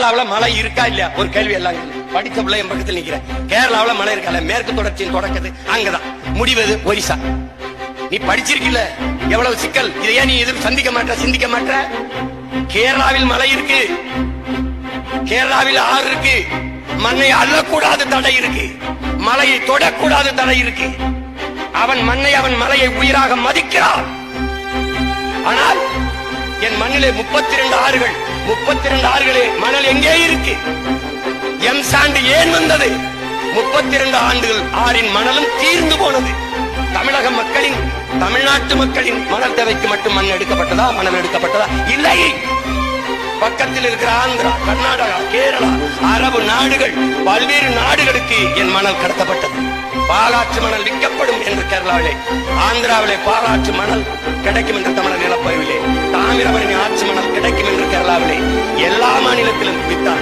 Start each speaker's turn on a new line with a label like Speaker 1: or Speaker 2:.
Speaker 1: கேரளாவில் மழை இருக்கா இல்லையா ஒரு கேள்வி எல்லாம் படித்த பிள்ளை என் பக்கத்தில் நிக்கிறேன். கேரளாவில் மழை இருக்கா? மேற்கு தொடர்ச்சியின் தொடக்கது அங்கதான், முடிவது ஒரிசா. நீ படிச்சிருக்கல, எவ்வளவு சிக்கல். இதை ஏன் நீ எதுவும் சந்திக்க மாட்ட, சிந்திக்க மாட்ட? கேரளாவில் மழை இருக்கு, கேரளாவில் ஆறு இருக்கு, மண்ணை அள்ளக்கூடாது தடை இருக்கு, மலையை தொடக்கூடாது தடை இருக்கு. அவன் மண்ணை அவன் மலையை உயிராக மதிக்கிறான். ஆனால் என் மண்ணிலே 32 ஆறுகள், 32 ஆறுகளே மணல் எங்கே இருக்கு? எம் சாண்டு ஏன் வந்தது? 32 ஆண்டுகள் ஆறின் மணலும் தீர்ந்து போனது. தமிழக மக்களின், தமிழ்நாட்டு மக்களின் மணல் தேவைக்கு மட்டும் மண் எடுக்கப்பட்டதா, மணல் எடுக்கப்பட்டதா? இல்லை. பக்கத்தில் இருக்கிற ஆந்திரா, கர்நாடகா, கேரளா, அரபு நாடுகள், பல்வேறு நாடுகளுக்கு என் மணல் கடத்தப்பட்டது. பாலாற்று மணல் விற்கப்படும் என்று கேரளாவிலே, ஆந்திராவிலே பாலாற்று மணல் கிடைக்கும் என்று தமிழக நிலப்பகுதியிலே, தாமிரபரணி ஆற்று மணல் கிடைக்கும் என்று கேரளாவிலே, எல்லா மாநிலத்திலும் வித்தார்.